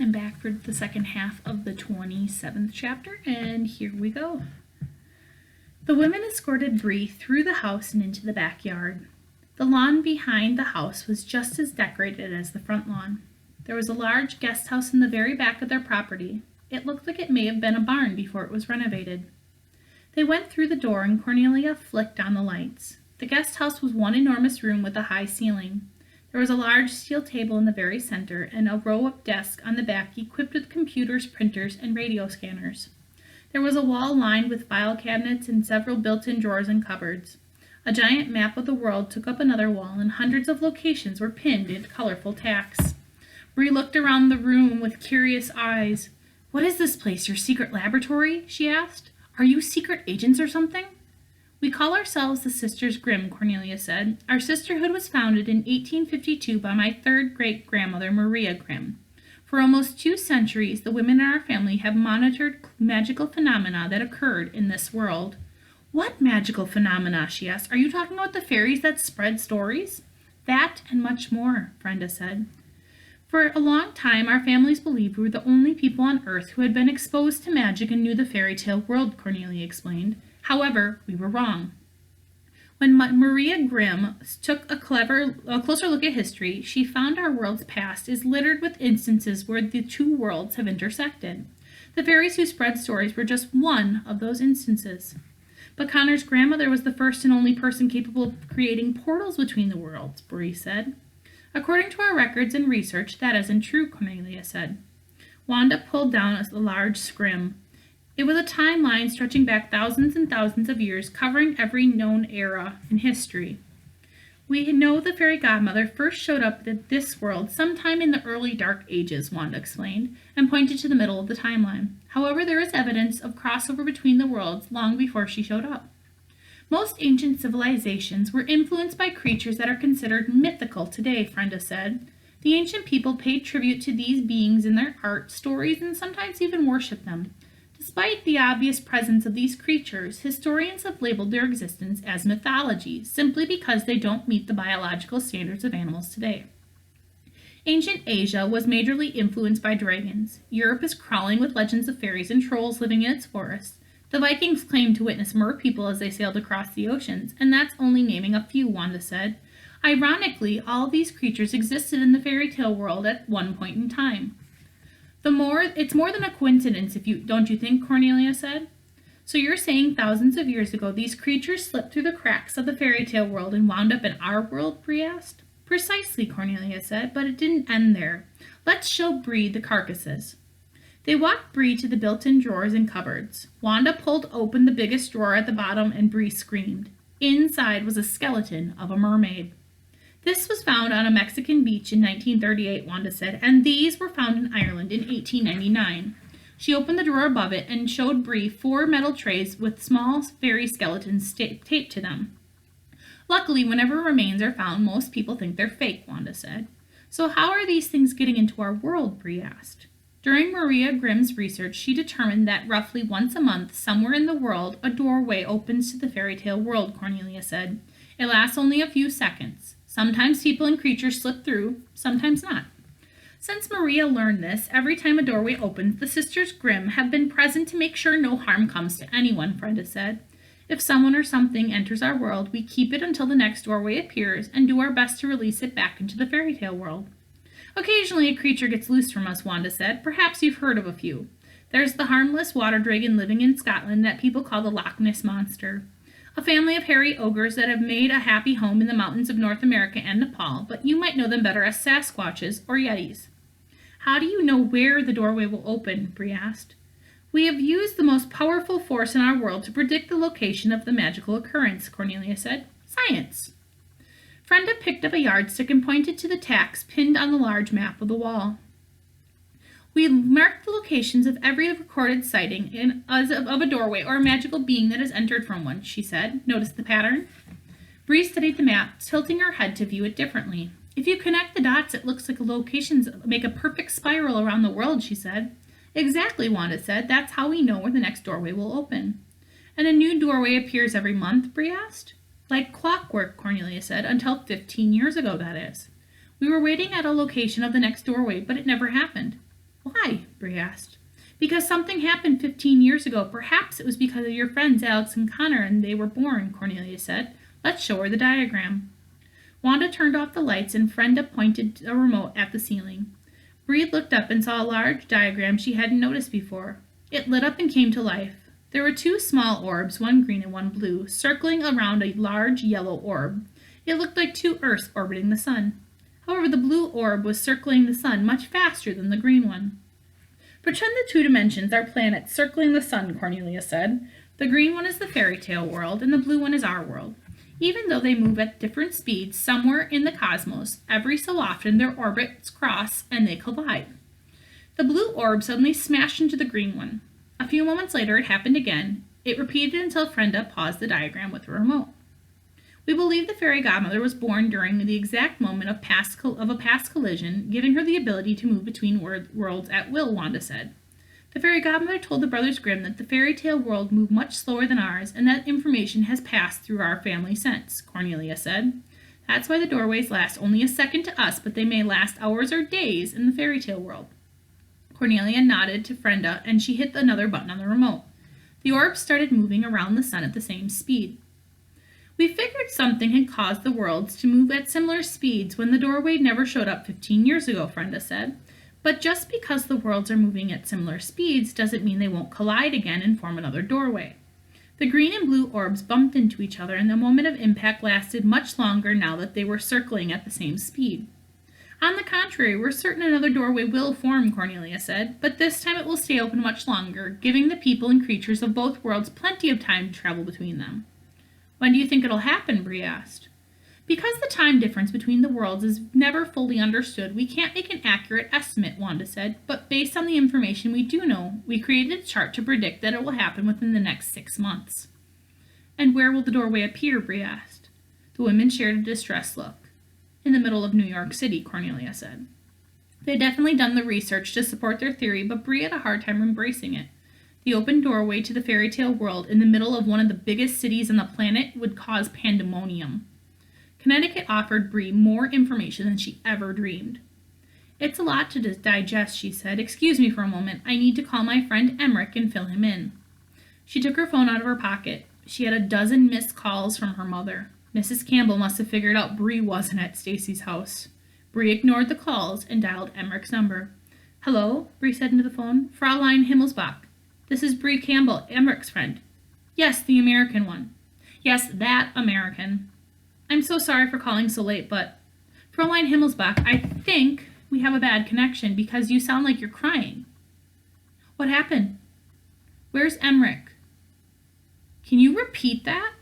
I'm back for the second half of the 27th chapter, and here we go. The women escorted Brie through the house and into the backyard. The lawn behind the house was just as decorated as the front lawn. There was a large guest house in the very back of their property. It looked like it may have been a barn before it was renovated. They went through the door and Cornelia flicked on the lights. The guest house was one enormous room with a high ceiling. There was a large steel table in the very center and a row of desks on the back equipped with computers, printers, and radio scanners. There was a wall lined with file cabinets and several built-in drawers and cupboards. A giant map of the world took up another wall, and hundreds of locations were pinned in colorful tacks. Brie looked around the room with curious eyes. "What is this place, your secret laboratory?" she asked. "Are you secret agents or something?" "We call ourselves the Sisters Grimm," Cornelia said. "Our sisterhood was founded in 1852 by my third great-grandmother, Maria Grimm. For almost 2 centuries, the women in our family have monitored magical phenomena that occurred in this world." "What magical phenomena?" she asked. "Are you talking about the fairies that spread stories?" "That and much more," Brenda said. "For a long time, our families believed we were the only people on Earth who had been exposed to magic and knew the fairy tale world," Cornelia explained. "However, we were wrong. When Maria Grimm took a closer look at history, she found our world's past is littered with instances where the 2 worlds have intersected. The fairies who spread stories were just one of those instances. But Connor's grandmother was the first and only person capable of creating portals between the worlds," Brie said. "According to our records and research, that isn't true," Cornelia said. Wanda pulled down a large scrim. It was a timeline stretching back thousands and thousands of years, covering every known era in history. "We know the fairy godmother first showed up at this world sometime in the early Dark Ages," Wanda explained, and pointed to the middle of the timeline. "However, there is evidence of crossover between the worlds long before she showed up. Most ancient civilizations were influenced by creatures that are considered mythical today," Brenda said. "The ancient people paid tribute to these beings in their art, stories, and sometimes even worshipped them. Despite the obvious presence of these creatures, historians have labeled their existence as mythology, simply because they don't meet the biological standards of animals today. Ancient Asia was majorly influenced by dragons. Europe is crawling with legends of fairies and trolls living in its forests. The Vikings claimed to witness mer people as they sailed across the oceans, and that's only naming a few," Wanda said. "Ironically, all these creatures existed in the fairy tale world at one point in time. It's more than a coincidence, don't you think?" Cornelia said. "So you're saying thousands of years ago these creatures slipped through the cracks of the fairy tale world and wound up in our world?" Brie asked. "Precisely," Cornelia said, "but it didn't end there. Let's show Brie the carcasses." They walked Brie to the built-in drawers and cupboards. Wanda pulled open the biggest drawer at the bottom and Brie screamed. Inside was a skeleton of a mermaid. "This was found on a Mexican beach in 1938, Wanda said, and these were found in Ireland in 1899. She opened the drawer above it and showed Brie 4 metal trays with small fairy skeletons taped to them. "Luckily, whenever remains are found, most people think they're fake," Wanda said. "So how are these things getting into our world?" Brie asked. During Maria Grimm's research, she determined that roughly once a month, somewhere in the world, a doorway opens to the fairy tale world, Cornelia said. "It lasts only a few seconds. Sometimes people and creatures slip through, sometimes not. Since Maria learned this, every time a doorway opens, the Sisters Grimm have been present to make sure no harm comes to anyone," Brenda said. "If someone or something enters our world, we keep it until the next doorway appears and do our best to release it back into the fairy tale world. Occasionally a creature gets loose from us," Wanda said. "Perhaps you've heard of a few. There's the harmless water dragon living in Scotland that people call the Loch Ness Monster. A family of hairy ogres that have made a happy home in the mountains of North America and Nepal, but you might know them better as Sasquatches or Yetis." "How do you know where the doorway will open?" Brie asked. "We have used the most powerful force in our world to predict the location of the magical occurrence," Cornelia said. "Science." Brenda picked up a yardstick and pointed to the tacks pinned on the large map of the wall. "We marked the locations of every recorded sighting of a doorway or a magical being that has entered from one," she said. "Notice the pattern?" Brie studied the map, tilting her head to view it differently. "If you connect the dots, it looks like the locations make a perfect spiral around the world," she said. "Exactly," Wanda said. "That's how we know where the next doorway will open." "And a new doorway appears every month?" Brie asked. "Like clockwork," Cornelia said, "until 15 years ago, that is. We were waiting at a location of the next doorway, but it never happened." Why? Brie asked. Because something happened 15 years ago. Perhaps it was because of your friends Alex and Connor and they were born, Cornelia said. Let's show her the diagram. Wanda turned off the lights and Brenda pointed a remote at the ceiling. Brie looked up and saw a large diagram she hadn't noticed before. It lit up and came to life. There were two small orbs, one green and one blue, circling around a large yellow orb. It looked like two Earths orbiting the sun. However, the blue orb was circling the sun much faster than the green one. Pretend the two dimensions are planets circling the sun, Cornelia said. The green one is the fairy tale world, and the blue one is our world. Even though they move at different speeds somewhere in the cosmos, every so often their orbits cross and they collide. The blue orb suddenly smashed into the green one. A few moments later, it happened again. It repeated until Brenda paused the diagram with a remote. We believe the fairy godmother was born during the exact moment of a past collision, giving her the ability to move between worlds at will, Wanda said. The fairy godmother told the Brothers Grimm that the fairy tale world moved much slower than ours, and that information has passed through our family since, Cornelia said. That's why the doorways last only a second to us, but they may last hours or days in the fairy tale world. Cornelia nodded to Brenda, and she hit another button on the remote. The orb started moving around the sun at the same speed. We figured something had caused the worlds to move at similar speeds when the doorway never showed up 15 years ago, Brenda said. But just because the worlds are moving at similar speeds doesn't mean they won't collide again and form another doorway. The green and blue orbs bumped into each other, and the moment of impact lasted much longer now that they were circling at the same speed. On the contrary, we're certain another doorway will form, Cornelia said, but this time it will stay open much longer, giving the people and creatures of both worlds plenty of time to travel between them. When do you think it'll happen? Brie asked. Because the time difference between the worlds is never fully understood, we can't make an accurate estimate, Wanda said, but based on the information we do know, we created a chart to predict that it will happen within the next 6 months. And where will the doorway appear? Brie asked. The women shared a distressed look. In the middle of New York City, Cornelia said. They had definitely done the research to support their theory, but Brie had a hard time embracing it. The open doorway to the fairy tale world in the middle of one of the biggest cities on the planet would cause pandemonium. Connecticut offered Brie more information than she ever dreamed. It's a lot to digest, she said. Excuse me for a moment. I need to call my friend Emmerich and fill him in. She took her phone out of her pocket. She had a dozen missed calls from her mother. Mrs. Campbell must have figured out Brie wasn't at Stacy's house. Brie ignored the calls and dialed Emmerich's number. Hello, Brie said into the phone. Fraulein Himmelsbach. This is Brie Campbell, Emmerich's friend. Yes, the American one. Yes, that American. I'm so sorry for calling so late, but Fraulein Himmelsbach, I think we have a bad connection because you sound like you're crying. What happened? Where's Emmerich? Can you repeat that?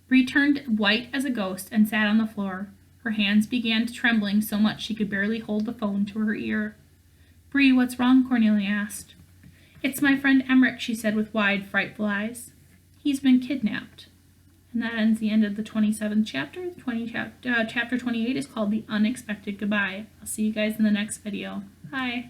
Brie turned white as a ghost and sat on the floor. Her hands began trembling so much she could barely hold the phone to her ear. Brie, what's wrong? Cornelia asked. It's my friend Emmerich, she said with wide, frightful eyes. He's been kidnapped. And that ends the end of the 27th chapter. Chapter 28 is called The Unexpected Goodbye. I'll see you guys in the next video. Bye.